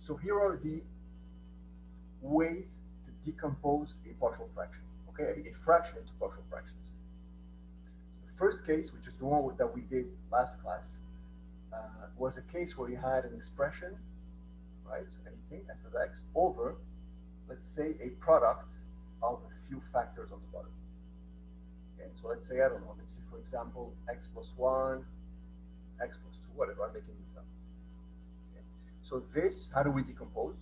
So here are the ways to decompose a partial fraction, okay, a fraction into partial fractions. The first case, which is the one that we did last class, was a case where you had an expression, right, anything, f of x, over, let's say, a product of a few factors on the bottom. Okay, so let's say, I don't know, let's say, for example, x plus 1, x plus 2, whatever, I'm making this up. Okay. So this, how do we decompose?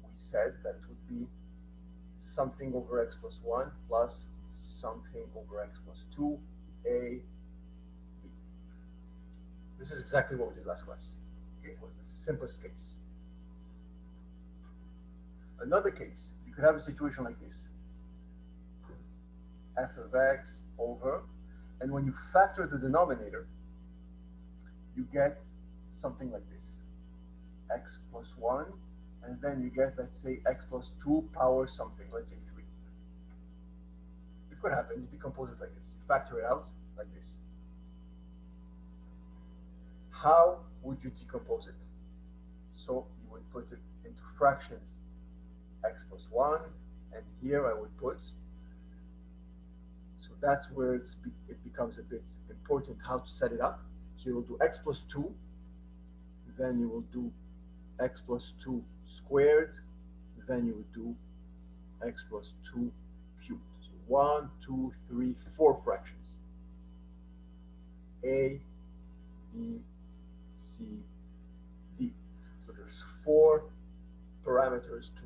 We said that it would be something over x plus 1 plus something over x plus 2, a, b. This is exactly what we did last class. Okay, it was the simplest case. Another case, you could have a situation like this. F of x over, and when you factor the denominator, you get something like this. X plus 1, and then you get, let's say, x plus 2 power something, let's say 3. It could happen, you decompose it like this. You factor it out like this. How would you decompose it? So you would put it into fractions, x plus 1, and here I would put, so that's where it becomes a bit important how to set it up. So you will do x plus 2, then you will do x plus 2 squared, then you would do x plus 2 cubed. So 1, 2, 3, 4 fractions. A, B, C, D. So there's 4 parameters to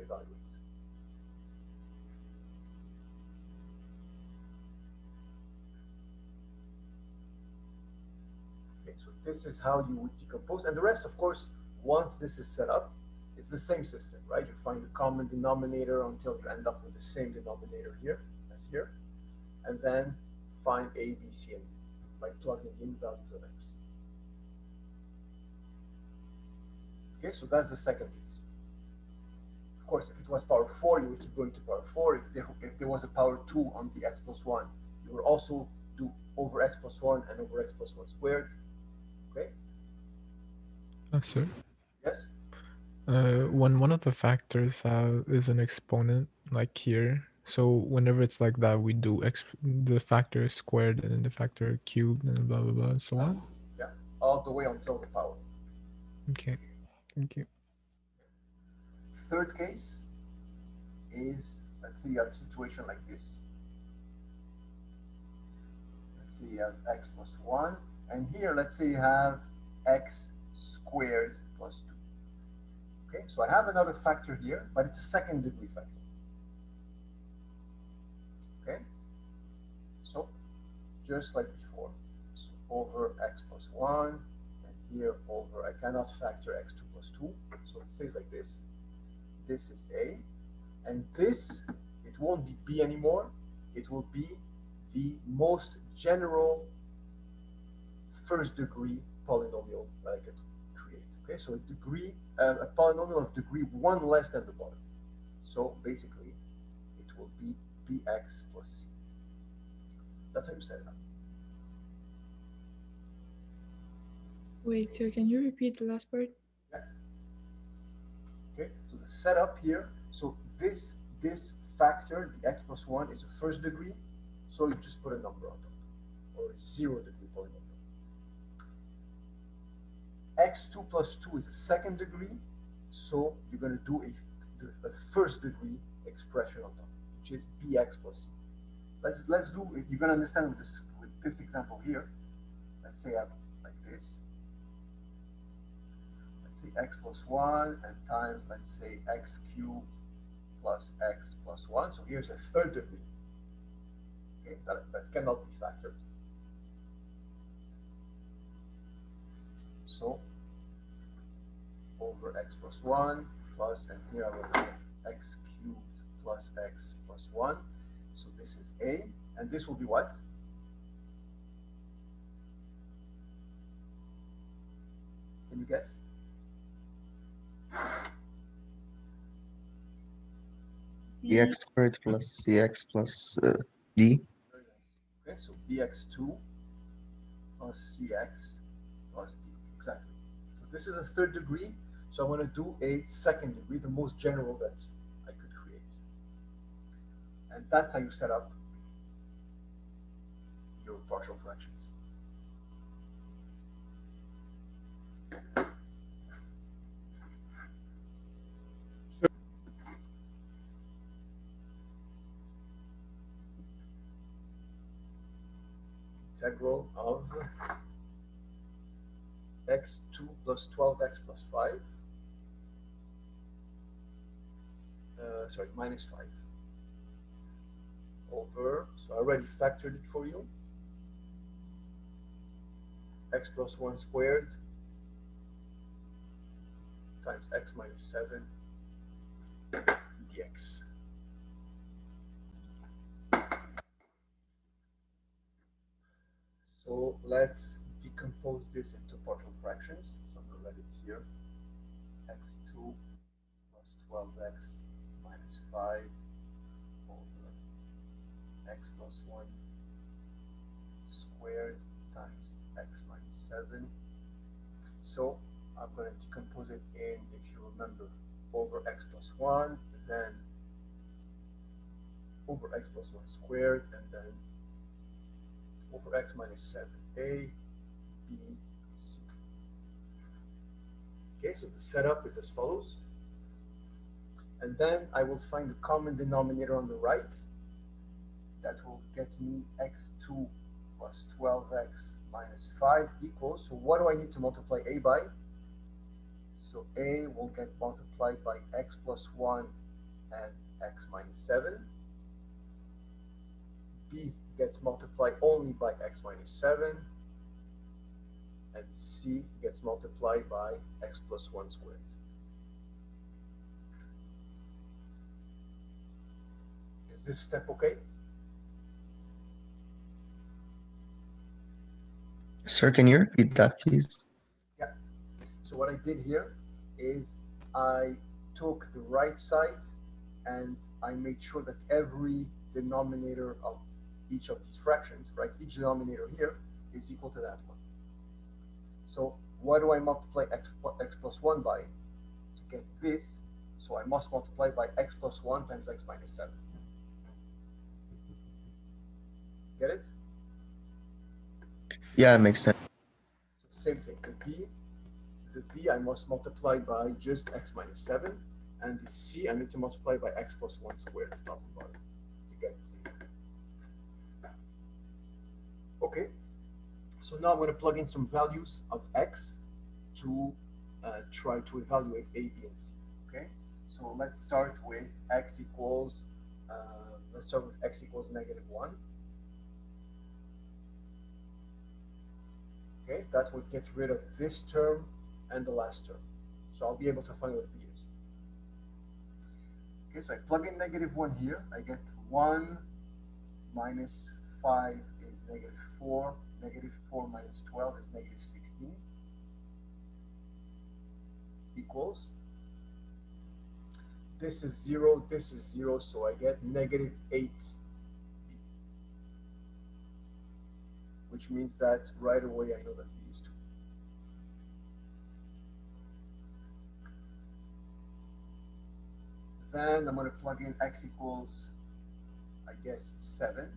evaluate. Okay, so this is how you would decompose, and the rest, of course, once this is set up, it's the same system, right? You find the common denominator until you end up with the same denominator here as here, and then find A, B, C, and D by plugging in values of x. Okay, so that's the second case. Of course, if it was power 4, you would keep going to power 4. If there was a power 2 on the x plus 1, you would also do over x plus 1 and over x plus 1 squared. Okay? Sir? Yes? When one of the factors is an exponent, like here, so whenever it's like that, we do the factor squared and then the factor cubed and blah, blah, blah, and so on? Yeah, all the way until the power. Okay, thank you. Third case is, let's say you have a situation like this. Let's say you have x plus 1, and here, let's say you have x squared plus 2. Okay, so I have another factor here, but it's a second degree factor. Okay, so just like before, so over x plus 1, and here over, I cannot factor x2 plus 2, so it stays like this. This is A, and this, it won't be B anymore, it will be the most general first degree polynomial that I could create. Okay, so a polynomial of degree 1 less than the bottom. So basically, it will be bx plus c. That's how you set it up. Wait, so can you repeat the last part? Yeah. Okay, so the setup here, so this factor, the x plus 1, is a first degree, so you just put a number on top, or a 0 degree polynomial. x2 plus 2 is a second degree, so you're going to do a first degree expression on top, which is bx plus c. Let's do, you're going to understand with this example here. Let's say I have like this. Let's say x plus 1 and times, let's say, x cubed plus x plus 1. So here's a third degree. Okay, that cannot be factored. So over x plus 1 plus, and here I will have x cubed plus x plus 1. So this is A, and this will be what? Can you guess? bx squared plus cx plus d. Very nice. Okay, so bx2 plus cx plus d. Exactly. So this is a third degree, so I'm going to do a second degree, the most general that I could create. And that's how you set up your partial fractions. Integral of x2 plus 12x plus 5, sorry, minus 5, over, so I already factored it for you, x plus 1 squared times x minus 7 dx. So let's decompose this into partial fractions. So I'm going to write it here. x2 plus 12x minus 5 over x plus 1 squared times x minus 7. So I'm going to decompose it in, if you remember, over x plus 1, then over x plus 1 squared, and then over x minus 7, a, b, c. Okay, so the setup is as follows. And then I will find the common denominator on the right. That will get me x2 plus 12x minus 5 equals, so what do I need to multiply a by? So a will get multiplied by x plus 1 and x minus 7. B gets multiplied only by x minus 7. And c gets multiplied by x plus 1 squared. Is this step okay? Sir, can you repeat that, please? Yeah. So what I did here is I took the right side and I made sure that every denominator of each of these fractions, right, each denominator here is equal to that one. So what do I multiply x plus 1 by to get this? So I must multiply by x plus 1 times x minus 7. Get it? Yeah, it makes sense. So same thing. The b I must multiply by just x minus 7, and the c I need to multiply by x plus 1 squared, top and bottom, to get the. Okay. So now I'm going to plug in some values of x to try to evaluate a, b, and c. Okay. So let's start with x equals. Let's start with x equals -1. Okay, that would get rid of this term and the last term. So I'll be able to find what b is. Okay, so I plug in -1 here. I get 1 minus 5 is -4. -4 minus 12 is -16. Equals. This is 0, this is 0, so I get -8b. Which means that right away I know that b is 2. Then I'm going to plug in x equals, I guess, 7.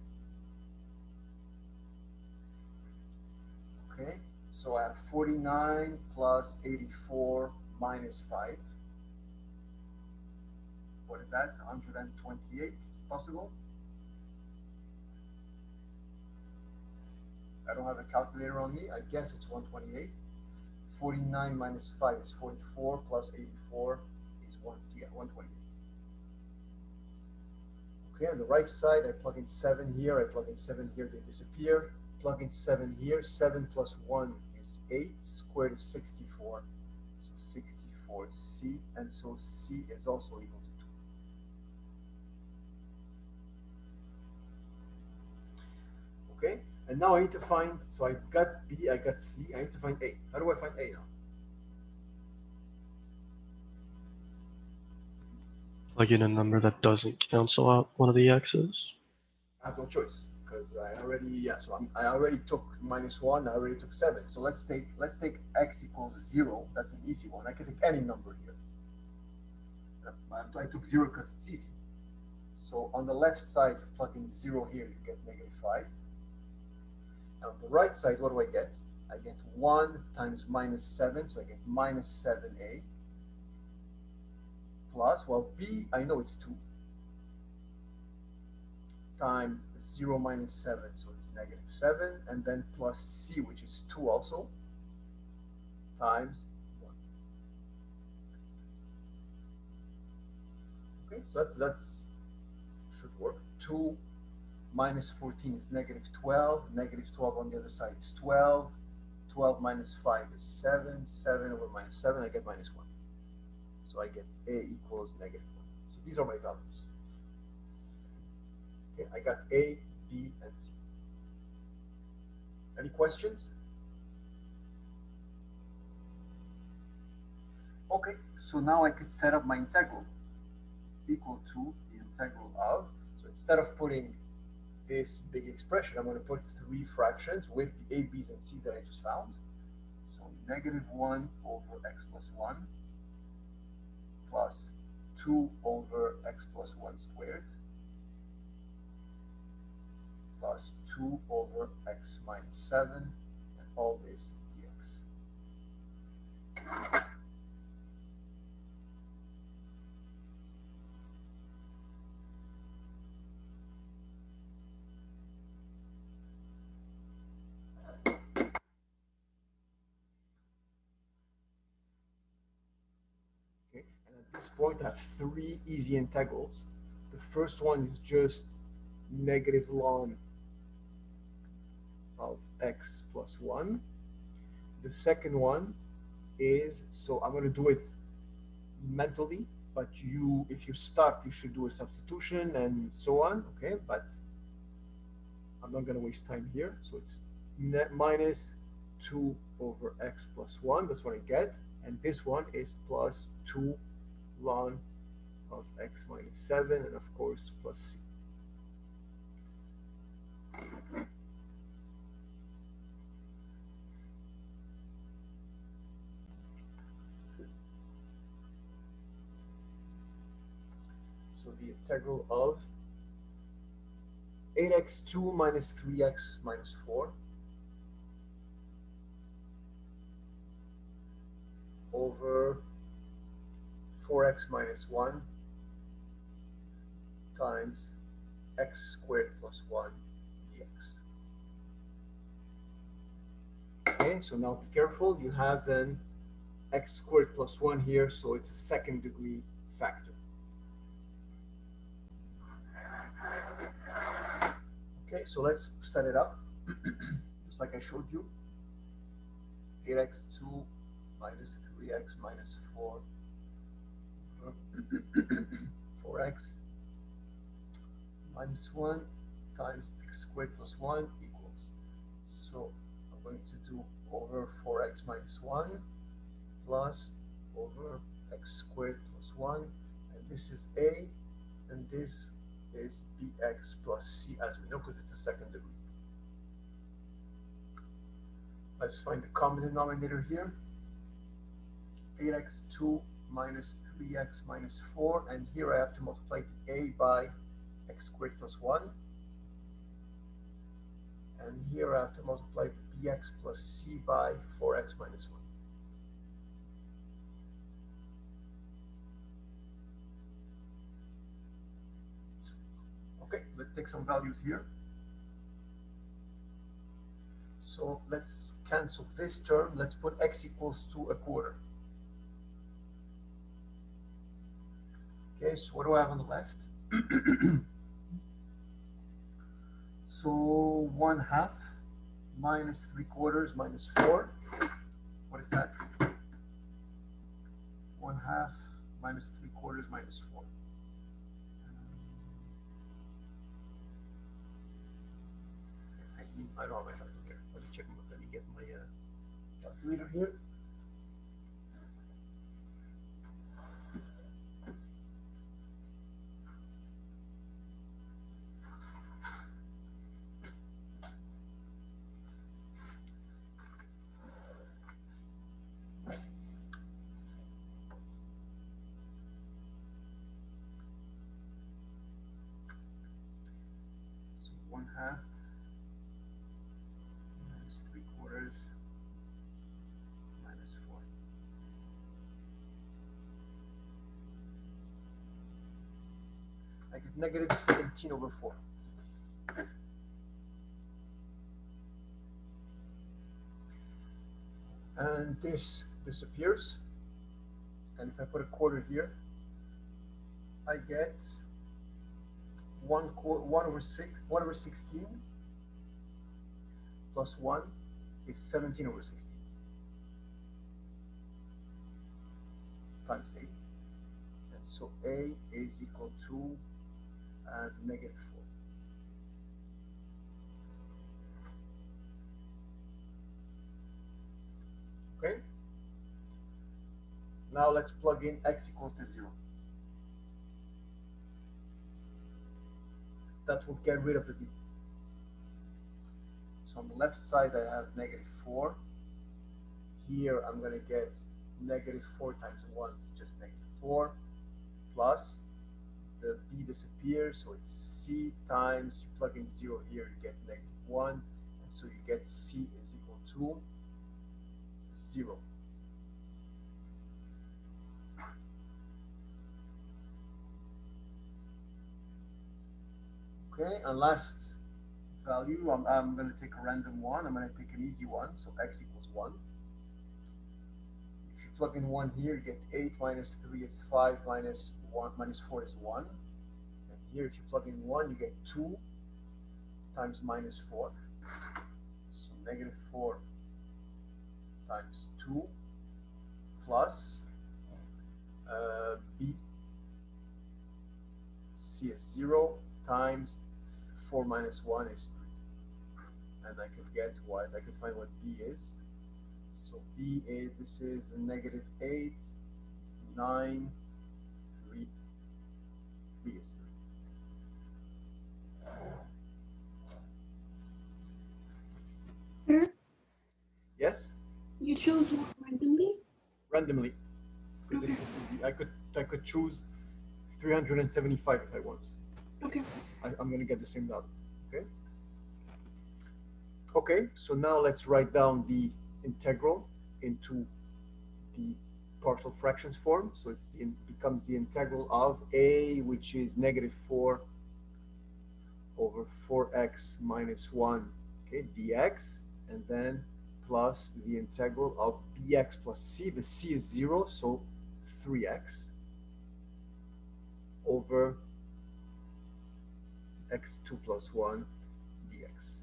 Okay, so I have 49 plus 84 minus 5. What is that? 128, is it possible? I don't have a calculator on me. I guess it's 128. 49 minus 5 is 44, plus 84 is 128. Okay, on the right side, I plug in 7 here, I plug in 7 here, they disappear. Plug in 7 here, 7 plus 1 is 8, squared is 64. So 64c, and so c is also equal to 2. Okay, and now I need to find, so I got b, I got c, I need to find a. How do I find a now? Plug in a number that doesn't cancel out one of the x's. I have no choice. because I already, yeah, so I already took -1, I already took 7. So let's take x equals 0. That's an easy one. I can take any number here. I took 0 because it's easy. So on the left side, plug in 0 here, you get -5. And on the right side, what do I get? I get 1 times -7, so I get -7a. Plus, well, b, I know it's 2. Times 0 minus 7, so it's -7, and then plus c, which is 2 also, times 1. Okay, so that's should work. 2 minus 14 is -12. -12 on the other side is 12. 12 minus 5 is 7. 7 over -7, I get -1. So I get a equals -1. So these are my values. Okay, I got A, B, and C. Any questions? Okay, so now I could set up my integral. It's equal to the integral of, so instead of putting this big expression, I'm going to put 3 fractions with the A, B's, and C's that I just found. So -1 over x plus 1 plus 2 over x plus 1 squared plus 2 over x minus 7, and all this dx. Okay, and at this point I have 3 easy integrals. The first one is just negative ln of x plus 1. The second one is, so I'm going to do it mentally, but if you're stuck, you should do a substitution and so on, okay? But I'm not going to waste time here. So it's minus 2 over x plus 1, that's what I get. And this one is plus 2 ln of x minus 7, and of course plus c. So the integral of 8x2 minus 3x minus 4 over 4x minus 1 times x squared plus 1 dx. Okay, so now be careful. You have an x squared plus 1 here, so it's a second degree factor. Okay, so let's set it up, just like I showed you. 8x2 minus 3x minus 4, 4x minus 1 times x squared plus 1 equals. So I'm going to do over 4x minus 1 plus over x squared plus 1, and this is a, and this is bx plus c, as we know, because it's a second degree. Let's find the common denominator here. 8x2 minus 3x minus 4, and here I have to multiply the a by x squared plus 1, and here I have to multiply the bx plus c by 4x minus 1. Okay, let's take some values here. So let's cancel this term. Let's put x equals to 1/4. Okay, so what do I have on the left? So 1/2 minus 3/4 minus 4. What is that? 1/2 minus 3/4 minus 4. I don't have my calculator. Let me check. Let me get my calculator here. 1/2 minus 3/4 minus 4. I get negative 17/4. And this disappears. And if I put a quarter here, I get 1/16 plus 1 is 17/16 times A. And so A is equal to negative 4. Okay? Now let's plug in x equals to 0. That will get rid of the b. So on the left side I have negative 4. Here I'm going to get negative 4 times 1 is just negative 4, plus the b disappears, so it's c times, you plug in 0 here, you get negative 1, and so you get c is equal to 0. Okay, and last value, I'm going to take a random one. I'm going to take an easy one, so x equals 1. If you plug in 1 here, you get 8 minus 3 is 5 minus 1 minus 4 is 1. And here, if you plug in 1, you get 2 times minus 4. So negative 4 times 2 plus b, c is 0 times 4 minus 1 is 3. And I could get what, I could find what b is. So b is, this is negative 8, 9, 3, b is 3. Sir, Yes? you chose one randomly? Randomly. Because Okay. I could choose 375 if I want. Okay. I'm going to get the same value. Okay. Okay, so now let's write down the integral into the partial fractions form. So it's becomes the integral of a, which is negative 4 over 4x minus 1, okay, dx, and then plus the integral of bx plus c. The c is 0, so 3x over x2 plus 1 dx.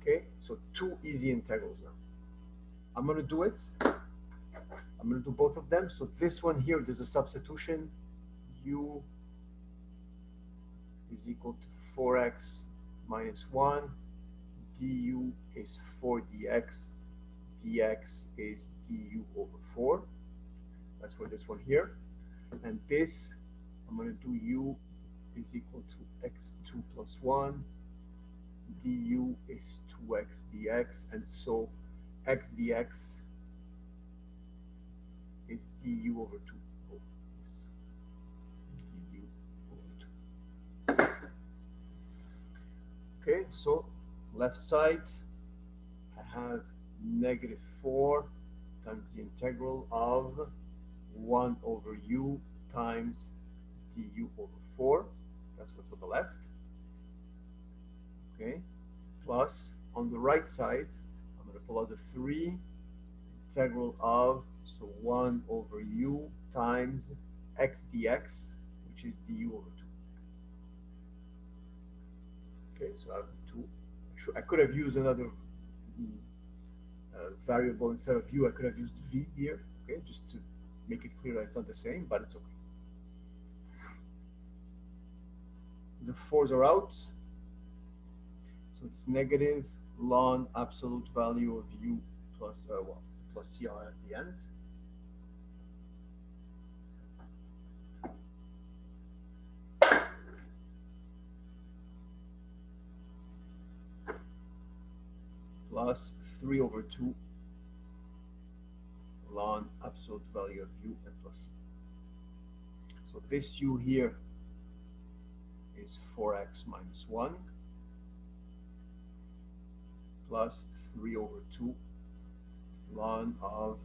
Okay, so 2 easy integrals now. I'm going to do it. I'm going to do both of them. So this one here, there's a substitution. U is equal to 4x minus 1. Du is 4 dx. Dx is du over 4. That's for this one here. And this, I'm going to do u is equal to x2 plus 1. Du is 2x dx, and so x dx is du over 2. Oh, this is du over 2. Okay, so left side, I have negative 4 times the integral of 1 over u times du over 4. That's what's on the left. Okay, plus on the right side, I'm going to pull out the 3, integral of, so 1 over u times x dx, which is du over 2. Okay, so I have 2. I could have used another variable instead of u. I could have used v here, okay, just to make it clear that it's not the same, but it's okay. The 4s are out. So it's negative ln absolute value of u plus, plus CR at the end. Plus 3 over 2 ln absolute value of u and plus c. So this u here is 4x minus 1 plus 3 over 2 ln of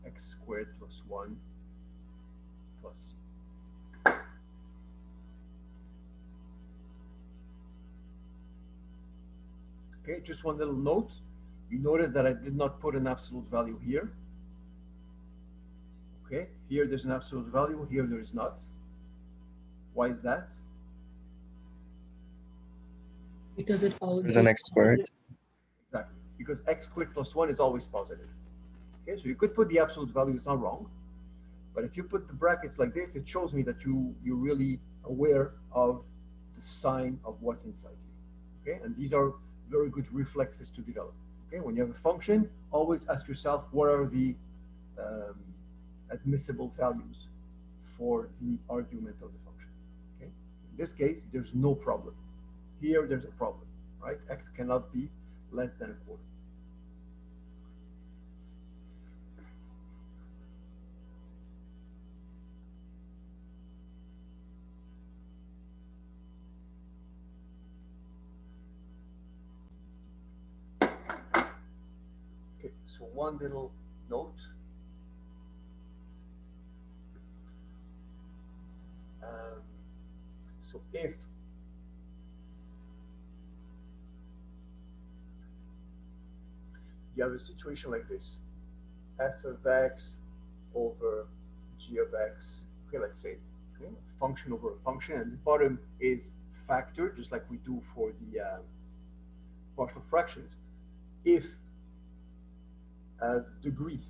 x squared plus 1 plus c. Okay, just one little note. You notice that I did not put an absolute value here. Okay, here there's an absolute value, here there is not. Why is that? Because it always There's an x squared. Exactly, because x squared plus 1 is always positive. Okay, so you could put the absolute value, it's not wrong. But if you put the brackets like this, it shows me that you're really aware of the sign of what's inside you. Okay, and these are very good reflexes to develop. Okay, when you have a function, always ask yourself what are the admissible values for the argument of the function. Okay, in this case, there's no problem. Here, there's a problem, right? X cannot be less than a quarter. Okay, so one little note. So if you have a situation like this, f of x over g of x, okay, let's say, okay, a function over a function, and the bottom is factor, just like we do for the partial fractions. If as degree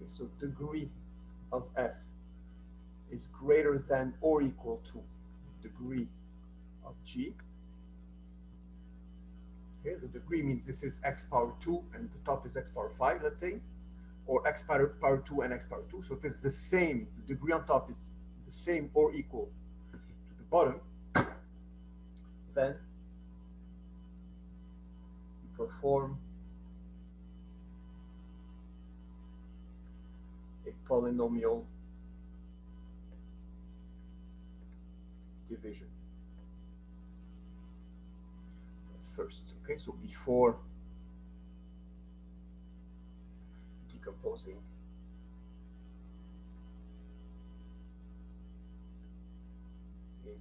so degree of f is greater than or equal to degree of g. Okay, the degree means this is x power 2 and the top is x power 5, let's say, or x power 2 and x power 2. So if it's the same, the degree on top is the same or equal to the bottom, then you perform a polynomial division first. Okay, so before decomposing in